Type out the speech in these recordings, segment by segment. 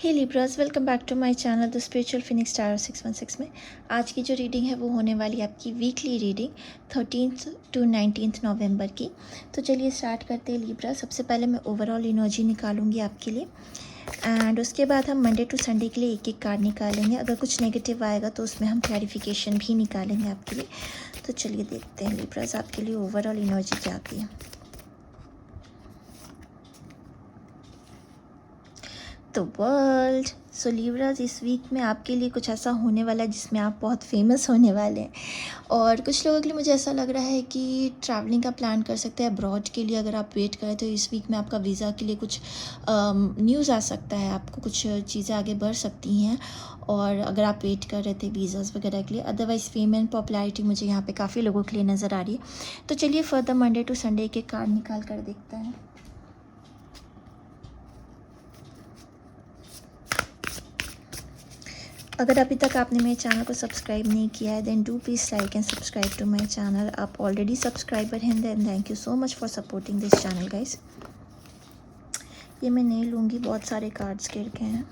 Hey Libras, welcome back to my channel the spiritual phoenix tarot 616 में आज की जो रीडिंग है वो होने वाली है आपकी weekly reading 13th to 19th नवंबर की। तो चलिए स्टार्ट करते हैं लिब्रा। सबसे पहले मैं ओवरऑल एनर्जी निकालूंगी आपके लिए एंड उसके बाद हम मंडे टू संडे के लिए एक एक कार्ड निकालेंगे। अगर कुछ नेगेटिव आएगा तो उसमें हम क्लैरिफिकेशन भी निकालेंगे आपके लिए। तो चलिए देखते हैं लिब्रास आपके लिए ओवरऑल एनर्जी क्या आती है। The world. सो लिब्रास, इस वीक में आपके लिए कुछ ऐसा होने वाला है जिसमें आप बहुत फेमस होने वाले हैं। और कुछ लोगों के लिए मुझे ऐसा लग रहा है कि ट्रैवलिंग का प्लान कर सकते हैं अब्रॉड के लिए। अगर आप वेट करें तो इस वीक में आपका वीज़ा के लिए कुछ न्यूज़ आ सकता है, आपको कुछ चीज़ें आगे बढ़ सकती हैं। और अगर आप वेट कर रहे थे वीज़ाज़ वगैरह के लिए, अदरवाइज़ फेम एंड पॉपुलैरिटी मुझे यहाँ पे काफ़ी लोगों के लिए नज़र आ रही है। तो चलिए फर्दर मंडे टू संडे के कार्ड निकाल कर देखते हैं। अगर अभी तक आपने मेरे चैनल को सब्सक्राइब नहीं किया है then do please like and subscribe to my channel. आप ऑलरेडी सब्सक्राइबर हैं then thank you so much for supporting this channel guys. ये मैं नहीं लूँगी, बहुत सारे कार्ड्स गिर गए हैं।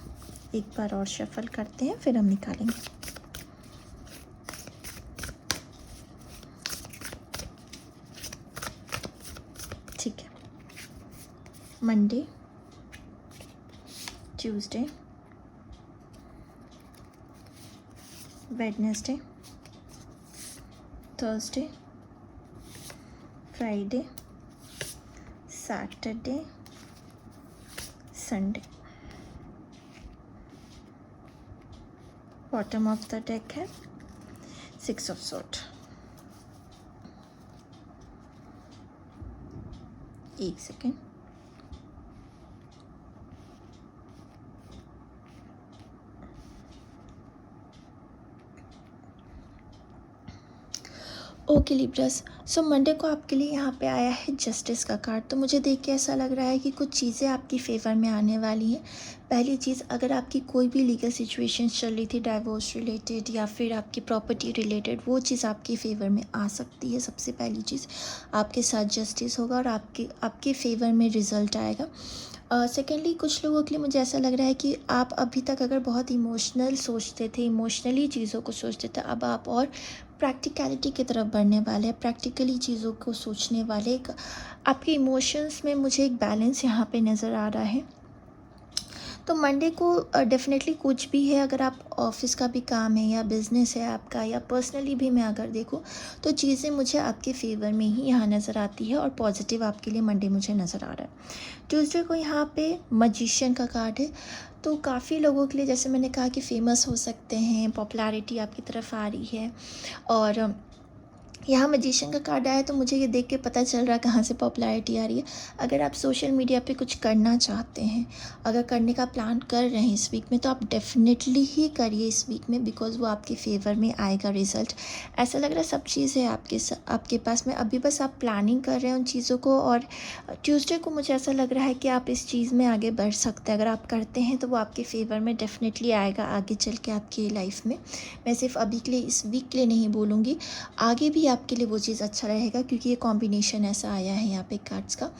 एक बार और शफल करते हैं फिर हम निकालेंगे। ठीक है, Monday, Tuesday, Wednesday, Thursday, Friday, Saturday, Sunday. Bottom of the deck है 6 ऑफ सॉर्ड। एक सेकेंड, ओके लिब्रस। सो मंडे को आपके लिए यहाँ पे आया है जस्टिस का कार्ड। तो मुझे देख के ऐसा लग रहा है कि कुछ चीज़ें आपकी फेवर में आने वाली हैं। पहली चीज़, अगर आपकी कोई भी लीगल सिचुएशन चल रही थी डाइवोर्स रिलेटेड या फिर आपकी प्रॉपर्टी रिलेटेड, वो चीज़ आपके फेवर में आ सकती है। सबसे पहली चीज़, आपके साथ जस्टिस होगा और आपके फेवर में रिजल्ट आएगा। सेकेंडली, कुछ लोगों के लिए मुझे ऐसा लग रहा है कि आप अभी तक अगर बहुत इमोशनल सोचते थे, इमोशनली चीज़ों को सोचते थे, अब आप और प्रैक्टिकलिटी की तरफ बढ़ने वाले हैं, प्रैक्टिकली चीज़ों को सोचने वाले। एक आपके इमोशंस में मुझे एक बैलेंस यहाँ पे नज़र आ रहा है। तो मंडे को डेफिनेटली कुछ भी है, अगर आप ऑफिस का भी काम है या बिज़नेस है आपका या पर्सनली भी मैं अगर देखूँ तो चीज़ें मुझे आपके फेवर में ही यहाँ नज़र आती है और पॉजिटिव आपके लिए मंडे मुझे नज़र आ रहा है। ट्यूसडे को यहाँ पे मजिशियन का कार्ड है। तो काफ़ी लोगों के लिए, जैसे मैंने कहा, कि फेमस हो सकते हैं, पॉपुलैरिटी आपकी तरफ आ रही है। और यहाँ मजिशियन का कार्ड आया तो मुझे ये देख के पता चल रहा है कहाँ से पॉपुलैरिटी आ रही है। अगर आप सोशल मीडिया पे कुछ करना चाहते हैं, अगर करने का प्लान कर रहे हैं इस वीक में, तो आप डेफिनेटली ही करिए इस वीक में, बिकॉज़ वो आपके फेवर में आएगा रिज़ल्ट। ऐसा लग रहा है सब चीज़ है आपके पास में, अभी बस आप प्लानिंग कर रहे हैं उन चीज़ों को। और ट्यूसडे को मुझे ऐसा लग रहा है कि आप इस चीज़ में आगे बढ़ सकते हैं। अगर आप करते हैं तो वो आपके फेवर में डेफिनेटली आएगा आगे चल के आपकी लाइफ में। मैं सिर्फ अभी के लिए, इस वीक के लिए नहीं बोलूँगी, आगे भी आपके लिए वो चीज़ अच्छा रहेगा, क्योंकि ये कॉम्बिनेशन ऐसा आया है यहाँ पे कार्ड्स का।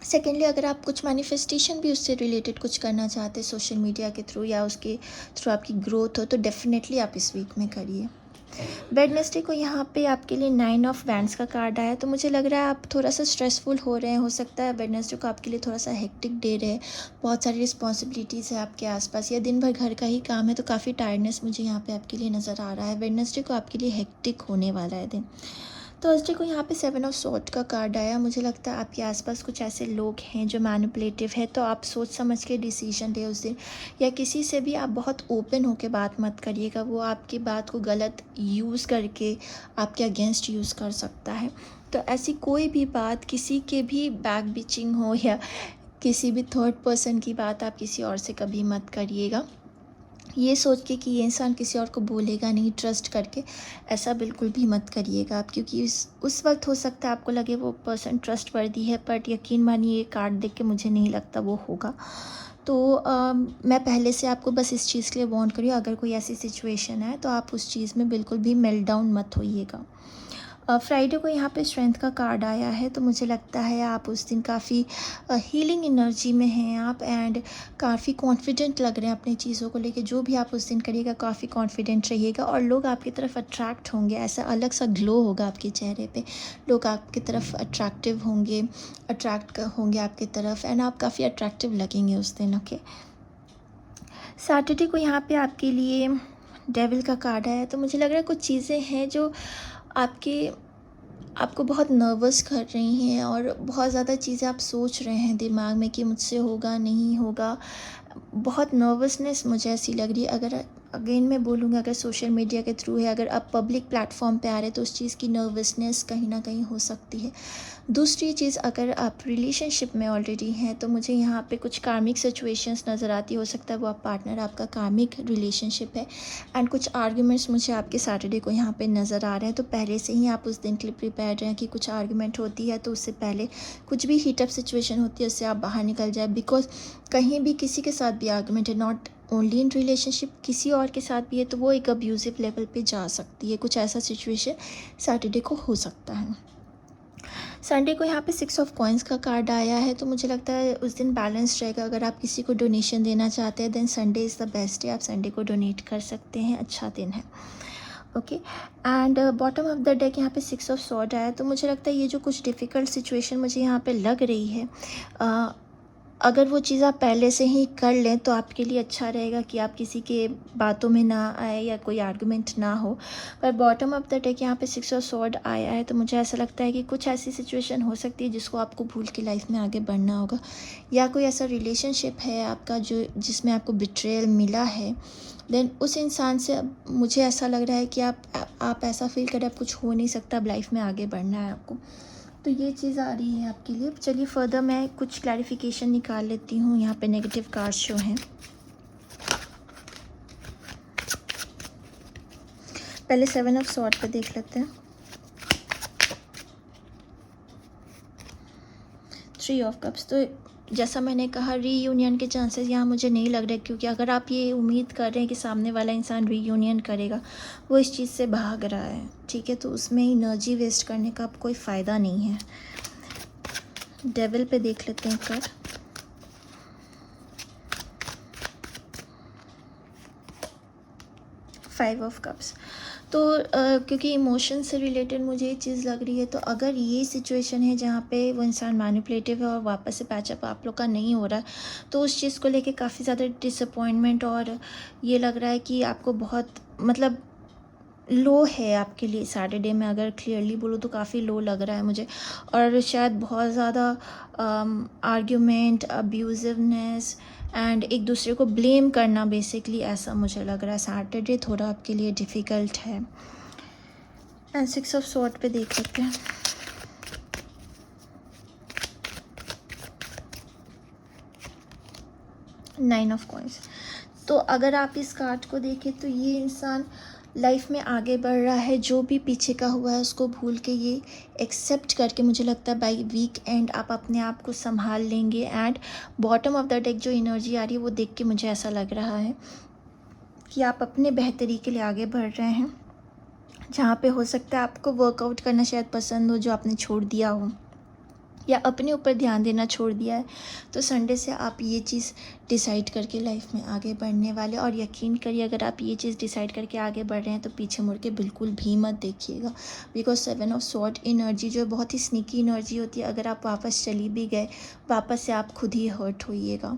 सेकेंडली, अगर आप कुछ मैनिफेस्टेशन भी उससे रिलेटेड कुछ करना चाहते हैं सोशल मीडिया के थ्रू या उसके थ्रू आपकी ग्रोथ हो, तो डेफिनेटली आप इस वीक में करिए। वेडनेसडे को यहाँ पे आपके लिए 9 ऑफ वैंड्स का कार्ड आया। तो मुझे लग रहा है आप थोड़ा सा स्ट्रेसफुल हो रहे हैं। हो सकता है वेडनेसडे को आपके लिए थोड़ा सा हेक्टिक डे रहे, बहुत सारी रिस्पॉन्सिबिलिटीज़ है आपके आसपास या दिन भर घर का ही काम है, तो काफ़ी टायर्डनेस मुझे यहाँ पे आपके लिए नज़र आ रहा है। वेडनेसडे को आपके लिए हेक्टिक होने वाला है दिन। थर्सडे को यहाँ पे 7 ऑफ सॉर्ड का कार्ड आया। मुझे लगता है आपके आसपास कुछ ऐसे लोग हैं जो मैनिपुलेटिव है, तो आप सोच समझ के डिसीजन ले उस दिन। या किसी से भी आप बहुत ओपन होकर बात मत करिएगा, वो आपकी बात को गलत यूज़ करके आपके अगेंस्ट यूज़ कर सकता है। तो ऐसी कोई भी बात, किसी के भी बैक बिचिंग हो या किसी भी थर्ड पर्सन की बात आप किसी और से कभी मत करिएगा, ये सोच के कि ये इंसान किसी और को बोलेगा नहीं, ट्रस्ट करके ऐसा बिल्कुल भी मत करिएगा आप। क्योंकि उस वक्त हो सकता है आपको लगे वो पर्सन ट्रस्ट वर्दी है, बट यकीन मानिए ये कार्ड देख के मुझे नहीं लगता वो होगा। तो मैं पहले से आपको बस इस चीज़ के लिए वार्न करी हूँ, अगर कोई ऐसी सिचुएशन है तो आप उस चीज़ में बिल्कुल भी मेल्ट डाउन मत होइएगा। फ्राइडे को यहाँ पे स्ट्रेंथ का कार्ड आया है, तो मुझे लगता है आप उस दिन काफ़ी हीलिंग एनर्जी में हैं आप, एंड काफ़ी कॉन्फिडेंट लग रहे हैं अपनी चीज़ों को लेके। जो भी आप उस दिन करिएगा काफ़ी कॉन्फिडेंट रहिएगा, और लोग आपकी तरफ अट्रैक्ट होंगे, ऐसा अलग सा ग्लो होगा आपके चेहरे पे। लोग आपकी तरफ अट्रैक्टिव होंगे, अट्रैक्ट होंगे आपकी तरफ, एंड आप काफ़ी अट्रैक्टिव लगेंगे उस दिन। ओके, सैटरडे को यहाँ पे आपके लिए डेविल का कार्ड आया है, तो मुझे लग रहा है कुछ चीज़ें हैं जो आपको बहुत नर्वस कर रही हैं, और बहुत ज़्यादा चीज़ें आप सोच रहे हैं दिमाग में कि मुझसे होगा नहीं होगा। बहुत नर्वसनेस मुझे ऐसी लग रही है। अगर अगेन मैं बोलूँगी, अगर सोशल मीडिया के थ्रू है, अगर आप पब्लिक प्लेटफॉर्म पे आ रहे हैं, तो उस चीज़ की नर्वसनेस कहीं ना कहीं हो सकती है। दूसरी चीज़, अगर आप रिलेशनशिप में ऑलरेडी हैं, तो मुझे यहाँ पे कुछ कार्मिक सिचुएशंस नज़र आती। हो सकता है वो आप पार्टनर आपका कार्मिक रिलेशनशिप है, एंड कुछ आर्ग्यूमेंट्स मुझे आपके सैटरडे को यहाँ पे नज़र आ रहे हैं। तो पहले से ही आप उस दिन के लिए प्रिपेयर रहें कि कुछ आर्ग्यूमेंट होती है तो उससे पहले कुछ भी हीटअप सिचुएशन होती है उससे आप बाहर निकल जाए। बिकॉज कहीं भी किसी के साथ भी आर्ग्यूमेंट है, नॉट ओनली इन रिलेशनशिप, किसी और के साथ भी है, तो वो एक अब्यूज़िव लेवल पे जा सकती है। कुछ ऐसा सिचुएशन सैटरडे को हो सकता है। संडे को यहाँ पे 6 ऑफ कॉइन्स का कार्ड आया है, तो मुझे लगता है उस दिन बैलेंस रहेगा। अगर आप किसी को डोनेशन देना चाहते हैं, then Sunday is the best day, आप संडे को डोनेट कर सकते हैं, अच्छा दिन है। Okay, and bottom of the deck यहाँ पे 6 ऑफ सॉर्ड आया, तो मुझे लगता है ये जो कुछ डिफ़िकल्ट सिचुएशन मुझे यहाँ पे लग रही है, अगर वो चीज़ आप पहले से ही कर लें तो आपके लिए अच्छा रहेगा कि आप किसी के बातों में ना आए या कोई आर्गुमेंट ना हो। पर बॉटम ऑफ द डेक यहाँ पे 6 ऑफ सॉर्ड आया है, तो मुझे ऐसा लगता है कि कुछ ऐसी सिचुएशन हो सकती है जिसको आपको भूल के लाइफ में आगे बढ़ना होगा, या कोई ऐसा रिलेशनशिप है आपका जो जिसमें आपको बिट्रेयल मिला है, देन उस इंसान से मुझे ऐसा लग रहा है कि आप ऐसा फील करें अब कुछ हो नहीं सकता, अब लाइफ में आगे बढ़ना है आपको। तो ये चीज़ आ रही है आपके लिए। चलिए फर्दर मैं कुछ क्लैरिफिकेशन निकाल लेती हूँ। यहाँ पे नेगेटिव कार्ड्स जो हैं, पहले 7 ऑफ सॉर्ड पे देख लेते हैं। 3 ऑफ कप्स, तो जैसा मैंने कहा रीयूनियन के चांसेस यहाँ मुझे नहीं लग रहे, क्योंकि अगर आप ये उम्मीद कर रहे हैं कि सामने वाला इंसान रीयूनियन करेगा, वो इस चीज़ से भाग रहा है, ठीक है, तो उसमें एनर्जी वेस्ट करने का अब कोई फ़ायदा नहीं है। डेविल पे देख लेते हैं कार्ड। फाइव ऑफ कप्स, तो क्योंकि इमोशन से रिलेटेड मुझे ये चीज़ लग रही है, तो अगर ये सिचुएशन है जहाँ पे वो इंसान मैनिपुलेटिव है और वापस से पैचअप आप लोग का नहीं हो रहा है, तो उस चीज़ को लेके काफ़ी ज़्यादा डिसअपॉइंटमेंट, और ये लग रहा है कि आपको बहुत मतलब लो है आपके लिए सैटरडे में। अगर क्लियरली बोलूँ तो काफ़ी लो लग रहा है मुझे, और शायद बहुत ज़्यादा आर्ग्यूमेंट, अब्यूजिवनेस, एंड एक दूसरे को ब्लेम करना, बेसिकली ऐसा मुझे लग रहा है। सैटरडे थोड़ा आपके लिए डिफ़िकल्ट है। एंड 6 ऑफ सॉर्ड पे देख लेते हैं। नाइन ऑफ कॉइन्स, तो अगर आप इस कार्ड को देखें तो ये इंसान लाइफ में आगे बढ़ रहा है, जो भी पीछे का हुआ है उसको भूल के ये एक्सेप्ट करके, मुझे लगता है बाय वीक एंड आप अपने आप को संभाल लेंगे। And bottom of the deck जो एनर्जी आ रही है वो देख के मुझे ऐसा लग रहा है कि आप अपने बेहतरी के लिए आगे बढ़ रहे हैं। जहाँ पे हो सकता है आपको वर्कआउट करना शायद पसंद हो जो आपने छोड़ दिया हो, या अपने ऊपर ध्यान देना छोड़ दिया है, तो संडे से आप ये चीज़ डिसाइड करके लाइफ में आगे बढ़ने वाले। और यकीन करिए, अगर आप ये चीज़ डिसाइड करके आगे बढ़ रहे हैं तो पीछे मुड़ के बिल्कुल भी मत देखिएगा, बिकॉज 7 ऑफ सॉर्ड एनर्जी जो बहुत ही स्नीकी एनर्जी होती है, अगर आप वापस चली भी गए, वापस से आप खुद ही हर्ट होइएगा।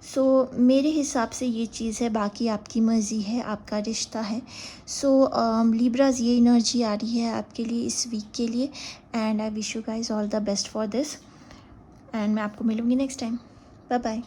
सो मेरे हिसाब से ये चीज़ है, बाकी आपकी मर्ज़ी है, आपका रिश्ता है। सो लिब्राज ये एनर्जी आ रही है आपके लिए इस वीक के लिए, and I wish you guys all the best for this, and मैं आपको मिलूँगी नेक्स्ट टाइम। Bye bye.